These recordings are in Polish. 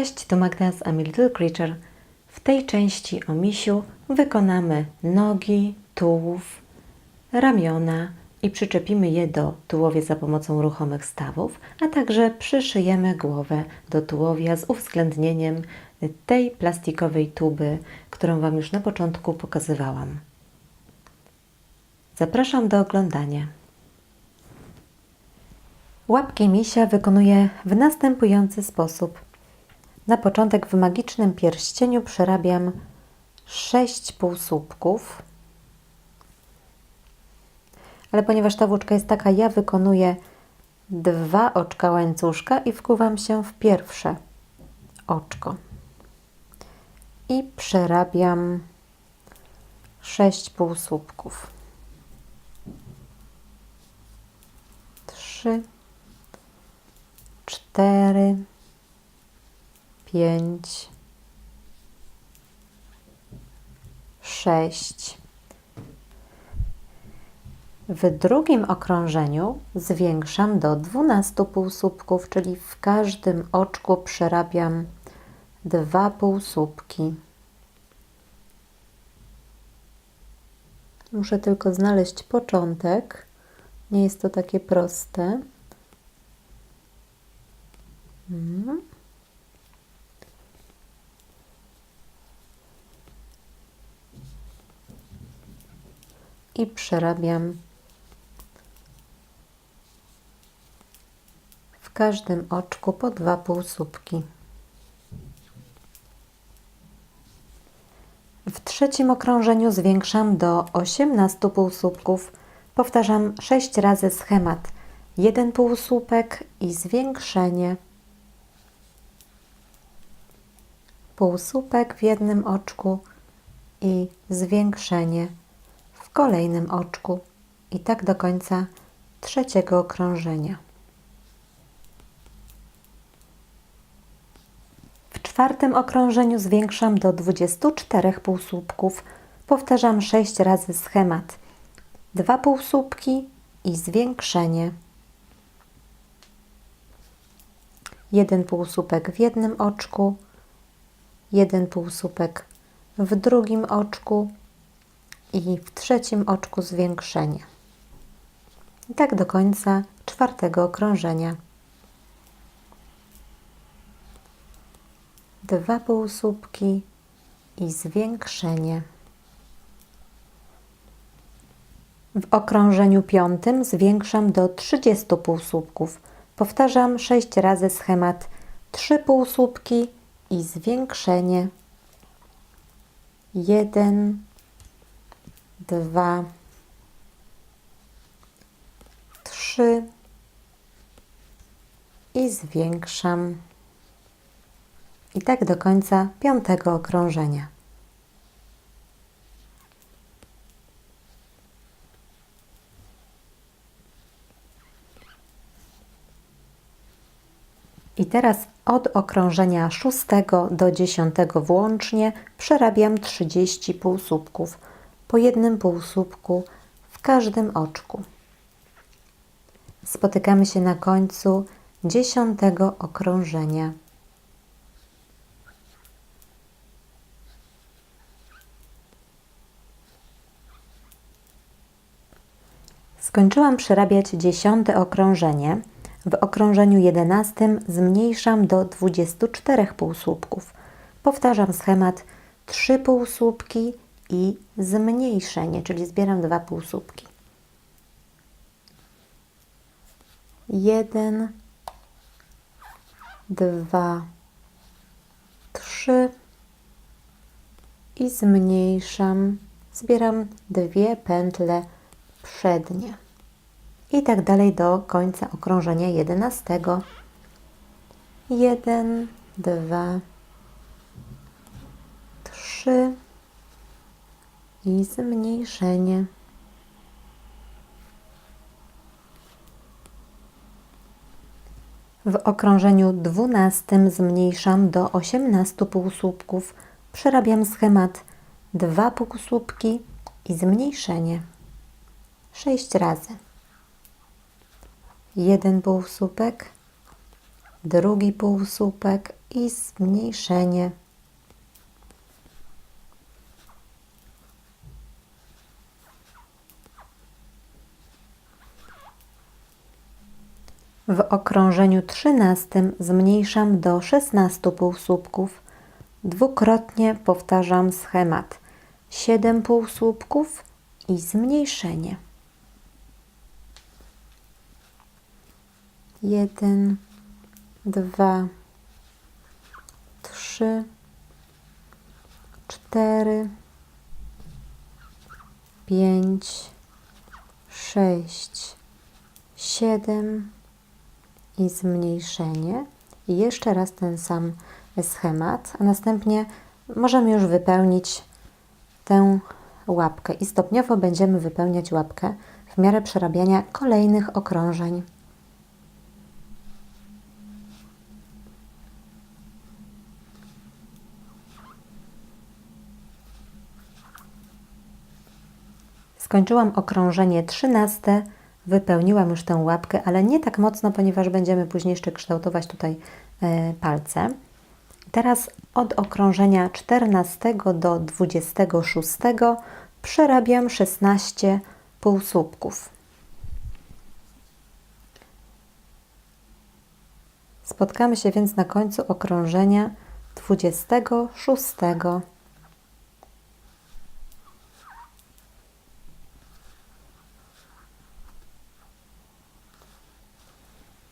Cześć, to Magda z I'm a Little Creature. W tej części o misiu wykonamy nogi, tułów, ramiona i przyczepimy je do tułowia za pomocą ruchomych stawów, a także przyszyjemy głowę do tułowia z uwzględnieniem tej plastikowej tuby, którą Wam już na początku pokazywałam. Zapraszam do oglądania. Łapki misia wykonuję w następujący sposób. Na początek w magicznym pierścieniu przerabiam 6 półsłupków, ale ponieważ ta włóczka jest taka, ja wykonuję 2 oczka łańcuszka i wkuwam się w pierwsze oczko i przerabiam 6 półsłupków. 3, 4, 5, 6. W drugim okrążeniu zwiększam do 12 półsłupków, czyli w każdym oczku przerabiam 2 półsłupki. Muszę tylko znaleźć początek. Nie jest to takie proste. I przerabiam w każdym oczku po 2 półsłupki. W trzecim okrążeniu zwiększam do 18 półsłupków. Powtarzam 6 razy schemat. 1 półsłupek i zwiększenie. Półsłupek w jednym oczku i zwiększenie w kolejnym oczku. I tak do końca trzeciego okrążenia. W czwartym okrążeniu zwiększam do 24 półsłupków. Powtarzam 6 razy schemat. 2 półsłupki i zwiększenie. 1 półsłupek w jednym oczku, 1 półsłupek w drugim oczku i w trzecim oczku zwiększenie. I tak do końca czwartego okrążenia. 2 półsłupki i zwiększenie. W okrążeniu piątym zwiększam do 30 półsłupków. Powtarzam 6 razy schemat. 3 półsłupki i zwiększenie. 1, 2, 3 i zwiększam. I tak do końca piątego okrążenia. I teraz od okrążenia 6 do 10 włącznie przerabiam 30 półsłupków, po 1 półsłupku w każdym oczku. Spotykamy się na końcu 10 okrążenia. Skończyłam przerabiać 10 okrążenie. W okrążeniu 11 zmniejszam do 24 półsłupków. Powtarzam schemat 3 półsłupki i zmniejszenie, czyli zbieram 2 półsłupki. 1, 2, 3 i zmniejszam. Zbieram 2 pętle przednie. I tak dalej do końca okrążenia 11. 1, 2, 3 i zmniejszenie. W okrążeniu 12 zmniejszam do 18 półsłupków. Przerabiam schemat 2 półsłupki i zmniejszenie. 6 razy. 1 półsłupek drugi półsłupek i zmniejszenie. W okrążeniu 13 zmniejszam do 16 półsłupków. Dwukrotnie powtarzam schemat. 7 półsłupków i zmniejszenie. 1, 2, 3, 4, 5, 6, 7 i zmniejszenie. I jeszcze raz ten sam schemat, a następnie możemy już wypełnić tę łapkę i stopniowo będziemy wypełniać łapkę w miarę przerabiania kolejnych okrążeń. Skończyłam okrążenie 13, wypełniłam już tę łapkę, ale nie tak mocno, ponieważ będziemy później jeszcze kształtować tutaj palce. Teraz od okrążenia 14 do 26 przerabiam 16 półsłupków. Spotkamy się więc na końcu okrążenia 26.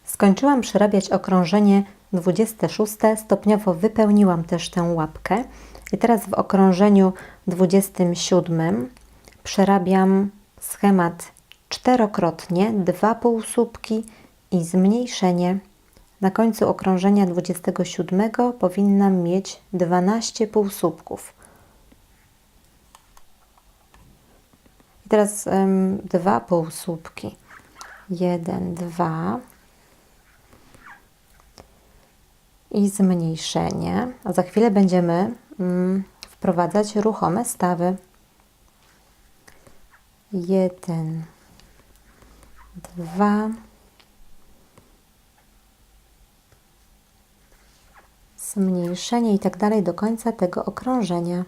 Skończyłam przerabiać okrążenie 26, stopniowo wypełniłam też tę łapkę i teraz w okrążeniu 27 przerabiam schemat czterokrotnie, 2 półsłupki i zmniejszenie. Na końcu okrążenia 27 powinnam mieć 12 półsłupków. I teraz 2 półsłupki. 1, 2 i zmniejszenie. A za chwilę będziemy wprowadzać ruchome stawy. 1, 2, zmniejszenie i tak dalej do końca tego okrążenia.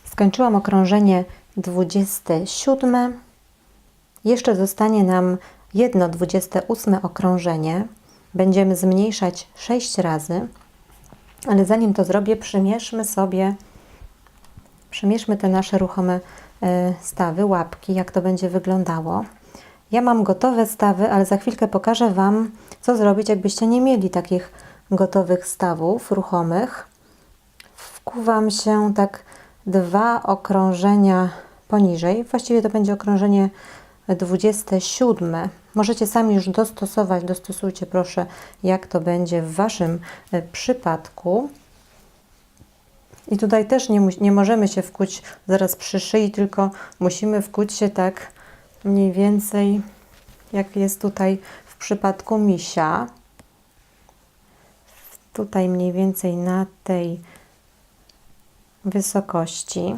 Skończyłam okrążenie 27. Jeszcze zostanie nam jedno 28 okrążenie. Będziemy zmniejszać 6 razy, ale zanim to zrobię, przymierzmy te nasze ruchome stawy, łapki, jak to będzie wyglądało. Ja mam gotowe stawy, ale za chwilkę pokażę Wam, co zrobić, jakbyście nie mieli takich gotowych stawów ruchomych. Wkuwam się tak 2 okrążenia poniżej. Właściwie to będzie okrążenie 27. Możecie sami już dostosować. Dostosujcie proszę, jak to będzie w Waszym przypadku. I tutaj też nie możemy się wkuć zaraz przy szyi, tylko musimy wkuć się tak mniej więcej, jak jest tutaj w przypadku misia. Tutaj mniej więcej na tej wysokości.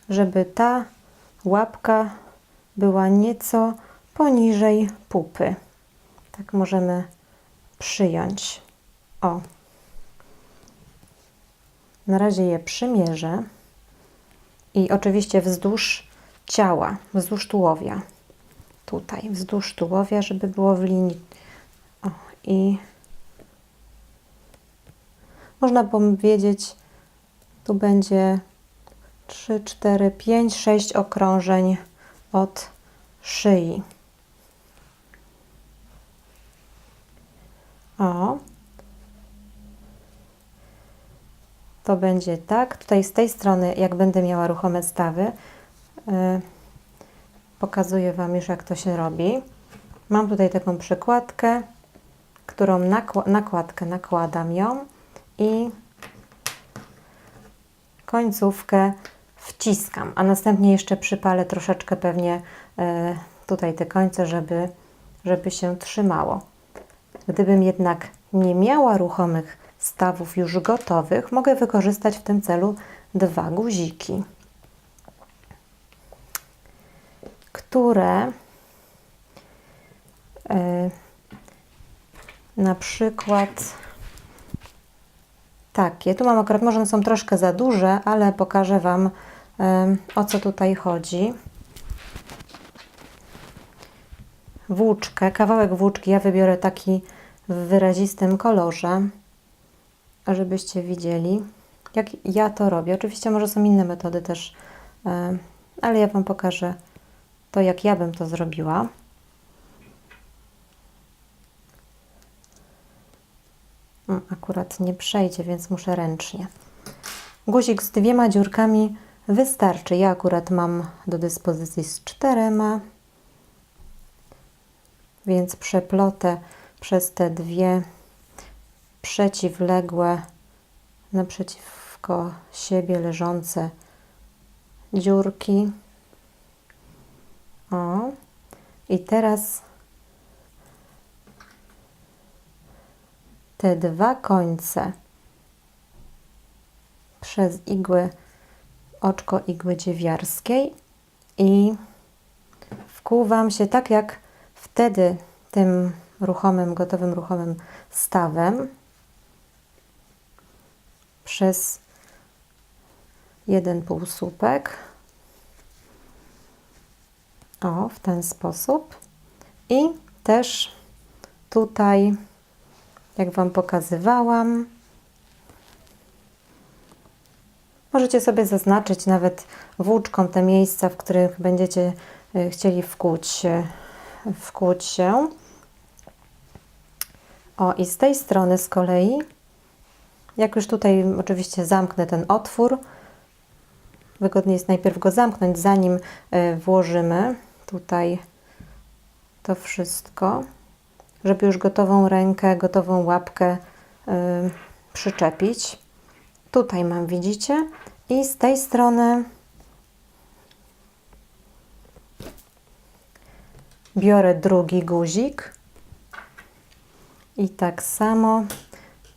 Żeby ta łapka była nieco poniżej pupy. Tak możemy przyjąć. O. Na razie je przymierzę. I oczywiście wzdłuż ciała, wzdłuż tułowia. Tutaj, wzdłuż tułowia, żeby było w linii. O, i można powiedzieć, tu będzie 3, 4, 5, 6 okrążeń od szyi. O. To będzie tak. Tutaj z tej strony, jak będę miała ruchome stawy, pokazuję Wam już, jak to się robi. Mam tutaj taką przykładkę którą nakładkę nakładam ją i końcówkę wciskam, a następnie jeszcze przypalę troszeczkę pewnie tutaj te końce, żeby się trzymało. Gdybym jednak nie miała ruchomych stawów już gotowych, mogę wykorzystać w tym celu 2 guziki, które na przykład takie, tu mam akurat, może one są troszkę za duże, ale pokażę Wam, o co tutaj chodzi. Włóczkę, kawałek włóczki, ja wybiorę taki w wyrazistym kolorze, żebyście widzieli, jak ja to robię. Oczywiście może są inne metody też, ale ja Wam pokażę to, jak ja bym to zrobiła. Akurat nie przejdzie, więc muszę ręcznie. Guzik z 2 dziurkami wystarczy. Ja akurat mam do dyspozycji z 4, więc przeplotę przez te 2 przeciwległe, naprzeciwko siebie leżące dziurki. O, i teraz te 2 końce przez igły, oczko igły dziewiarskiej i wkuwam się tak jak wtedy tym ruchomym, gotowym ruchomym stawem przez jeden półsłupek. O, w ten sposób. I też tutaj, jak Wam pokazywałam, możecie sobie zaznaczyć nawet włóczką te miejsca, w których będziecie chcieli wkłuć się. O, i z tej strony z kolei, jak już tutaj oczywiście zamknę ten otwór, wygodnie jest najpierw go zamknąć, zanim włożymy tutaj to wszystko, żeby już gotową rękę, gotową łapkę przyczepić. Tutaj mam, widzicie? I z tej strony biorę drugi guzik i tak samo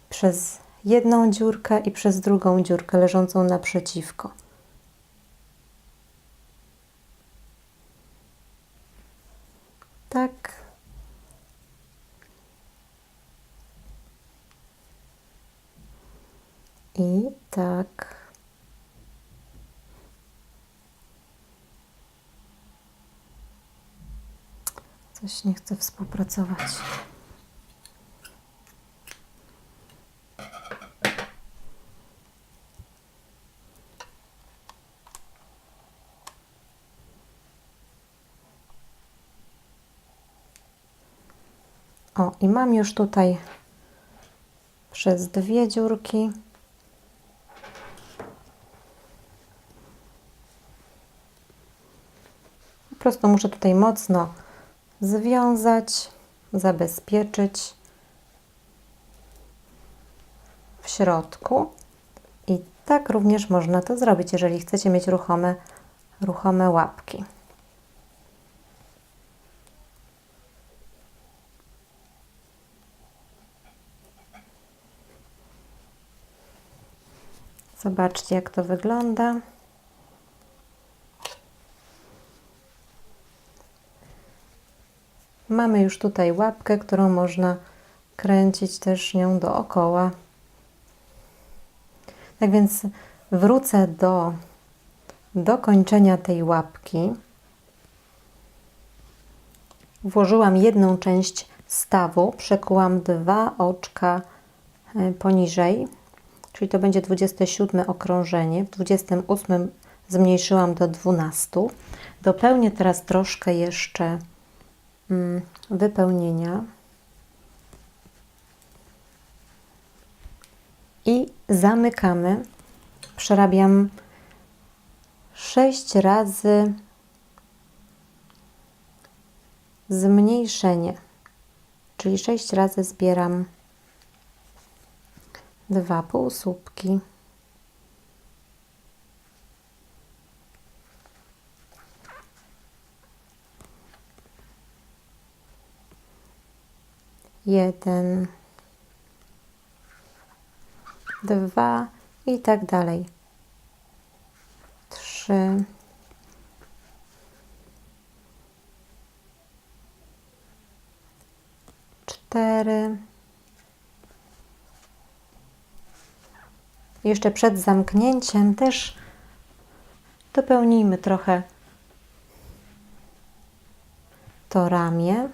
przez jedną dziurkę i przez drugą dziurkę leżącą naprzeciwko. Tak. I tak. Coś nie chce współpracować. O, i mam już tutaj przez 2 dziurki. Po prostu muszę tutaj mocno związać, zabezpieczyć w środku. I tak również można to zrobić, jeżeli chcecie mieć ruchome łapki. Zobaczcie, jak to wygląda. Mamy już tutaj łapkę, którą można kręcić też nią dookoła. Tak więc wrócę do kończenia tej łapki. Włożyłam jedną część stawu, przekułam 2 oczka poniżej, czyli to będzie 27 okrążenie. W 28 zmniejszyłam do 12. Dopełnię teraz troszkę jeszcze wypełnienia i zamykamy. Przerabiam 6 razy zmniejszenie, czyli 6 razy zbieram 2 półsłupki. Jeden, 2 i tak dalej. 3, 4. Jeszcze przed zamknięciem też dopełnijmy trochę to ramię.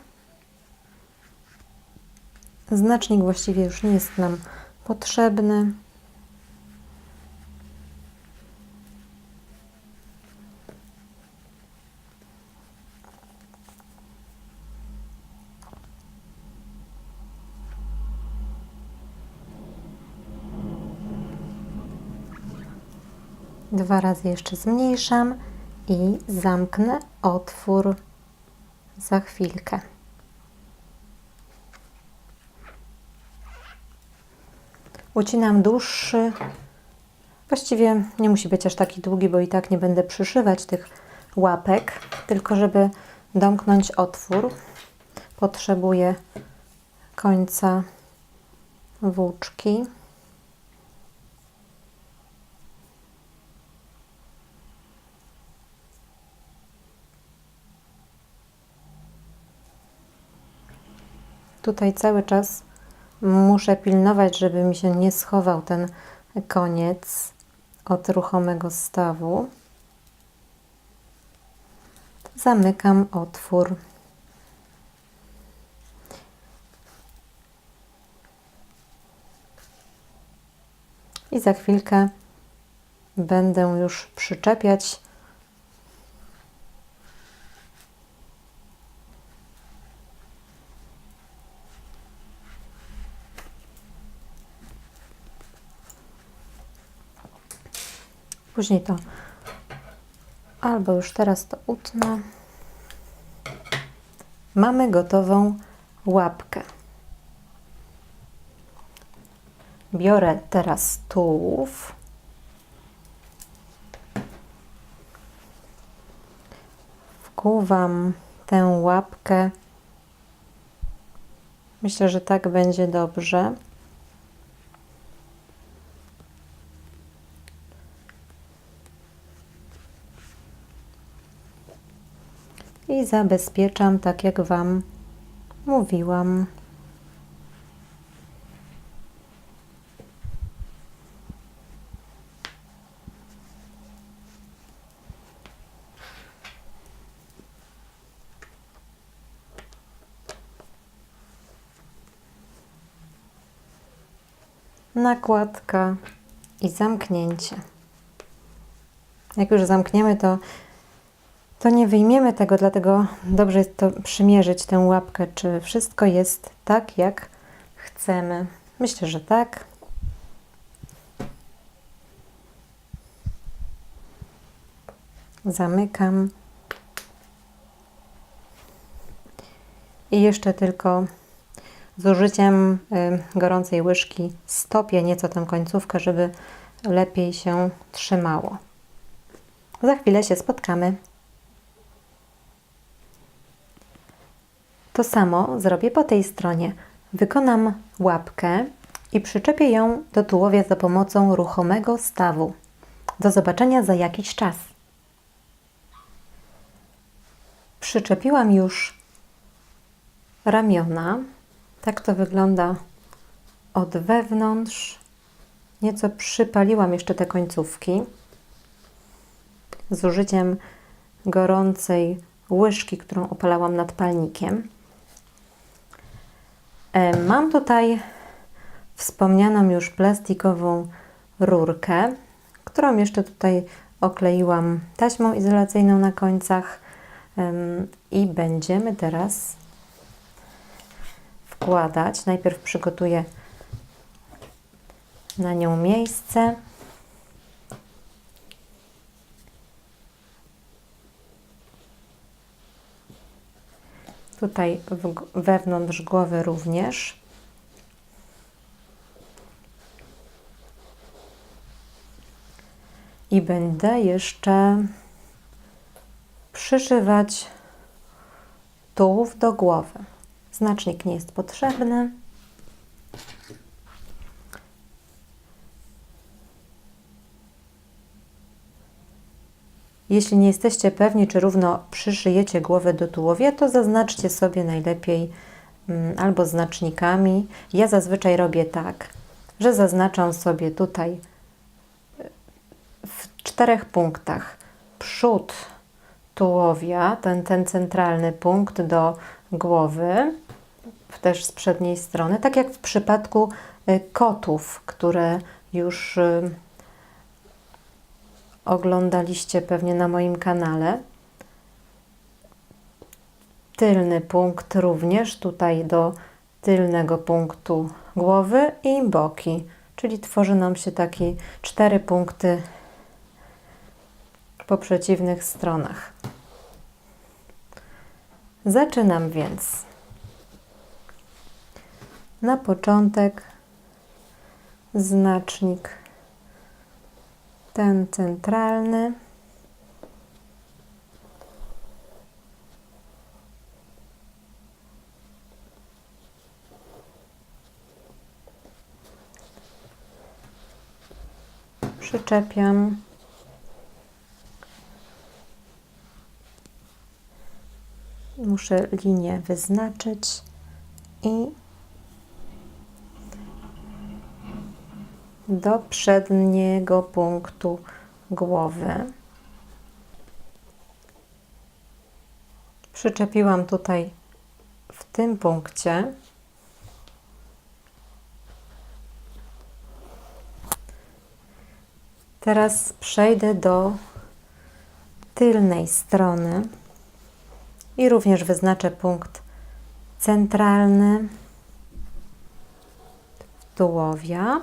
Znacznik właściwie już nie jest nam potrzebny. Dwa razy jeszcze zmniejszam i zamknę otwór za chwilkę. Ucinam dłuższy. Właściwie nie musi być aż taki długi, bo i tak nie będę przyszywać tych łapek, tylko żeby domknąć otwór, potrzebuję końca włóczki. Tutaj cały czas muszę pilnować, żeby mi się nie schował ten koniec od ruchomego stawu. Zamykam otwór. I za chwilkę będę już przyczepiać później to albo już teraz to utnę. Mamy gotową łapkę. Biorę teraz tułów. Wkuwam tę łapkę. Myślę, że tak będzie dobrze. I zabezpieczam, tak jak Wam mówiłam. Nakładka i zamknięcie. Jak już zamkniemy, to nie wyjmiemy tego, dlatego dobrze jest to przymierzyć tę łapkę, czy wszystko jest tak, jak chcemy. Myślę, że tak. Zamykam. I jeszcze tylko z użyciem gorącej łyżki stopię nieco tę końcówkę, żeby lepiej się trzymało. Za chwilę się spotkamy. To samo zrobię po tej stronie. Wykonam łapkę i przyczepię ją do tułowia za pomocą ruchomego stawu. Do zobaczenia za jakiś czas. Przyczepiłam już ramiona. Tak to wygląda od wewnątrz. Nieco przypaliłam jeszcze te końcówki z użyciem gorącej łyżki, którą opalałam nad palnikiem. Mam tutaj wspomnianą już plastikową rurkę, którą jeszcze tutaj okleiłam taśmą izolacyjną na końcach i będziemy teraz wkładać. Najpierw przygotuję na nią miejsce. Tutaj wewnątrz głowy również. I będę jeszcze przyszywać tułów do głowy. Znacznik nie jest potrzebny. Jeśli nie jesteście pewni, czy równo przyszyjecie głowę do tułowia, to zaznaczcie sobie najlepiej albo znacznikami. Ja zazwyczaj robię tak, że zaznaczam sobie tutaj w 4 punktach przód tułowia, ten centralny punkt do głowy, też z przedniej strony, tak jak w przypadku kotów, które już oglądaliście pewnie na moim kanale. Tylny punkt również tutaj do tylnego punktu głowy i boki, czyli tworzy nam się takie 4 punkty po przeciwnych stronach. Zaczynam więc. Na początek znacznik ten centralny. Przyczepiam. Muszę linię wyznaczyć i do przedniego punktu głowy. Przyczepiłam tutaj w tym punkcie. Teraz przejdę do tylnej strony i również wyznaczę punkt centralny tułowia.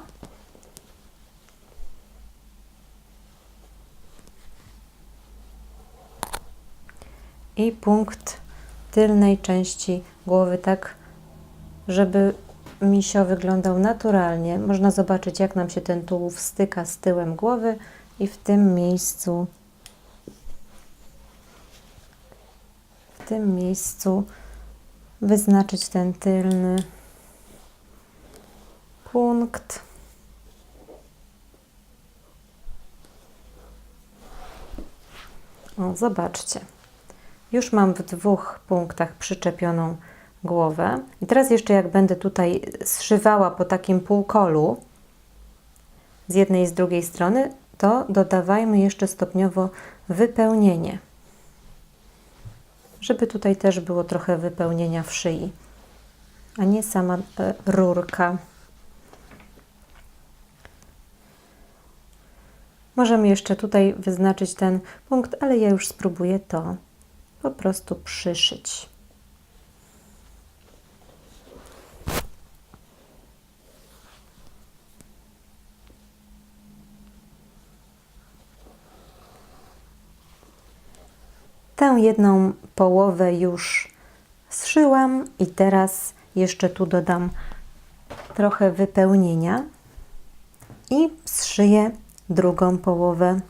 I punkt tylnej części głowy, tak żeby misio wyglądał naturalnie. Można zobaczyć, jak nam się ten tułów styka z tyłem głowy i w tym miejscu wyznaczyć ten tylny punkt. O, zobaczcie. Już mam w 2 punktach przyczepioną głowę. I teraz jeszcze jak będę tutaj zszywała po takim półkolu z jednej i z drugiej strony, to dodawajmy jeszcze stopniowo wypełnienie. Żeby tutaj też było trochę wypełnienia w szyi, a nie sama rurka. Możemy jeszcze tutaj wyznaczyć ten punkt, ale ja już spróbuję to po prostu przyszyć. Tę jedną połowę już zszyłam i teraz jeszcze tu dodam trochę wypełnienia i zszyję drugą połowę.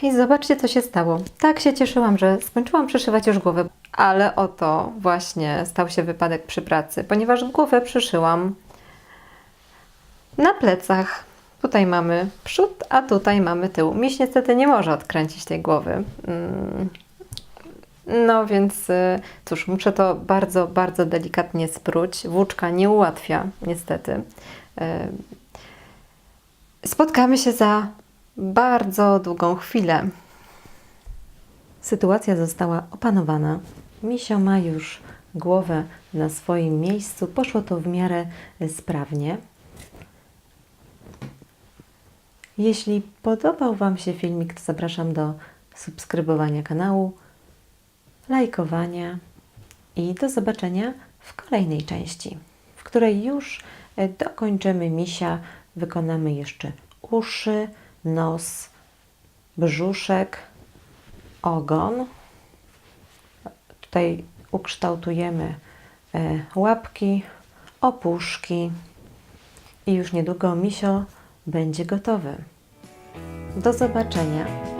I zobaczcie, co się stało. Tak się cieszyłam, że skończyłam przyszywać już głowę, ale oto właśnie stał się wypadek przy pracy, ponieważ głowę przyszyłam na plecach. Tutaj mamy przód, a tutaj mamy tył. Miś niestety nie może odkręcić tej głowy. No więc cóż, muszę to bardzo, bardzo delikatnie spróć. Włóczka nie ułatwia, niestety. Spotkamy się za bardzo długą chwilę. Sytuacja została opanowana. Misio ma już głowę na swoim miejscu. Poszło to w miarę sprawnie. Jeśli podobał Wam się filmik, to zapraszam do subskrybowania kanału, lajkowania i do zobaczenia w kolejnej części, w której już dokończymy misia, wykonamy jeszcze uszy, nos, brzuszek, ogon. Tutaj ukształtujemy łapki, opuszki i już niedługo misio będzie gotowy. Do zobaczenia.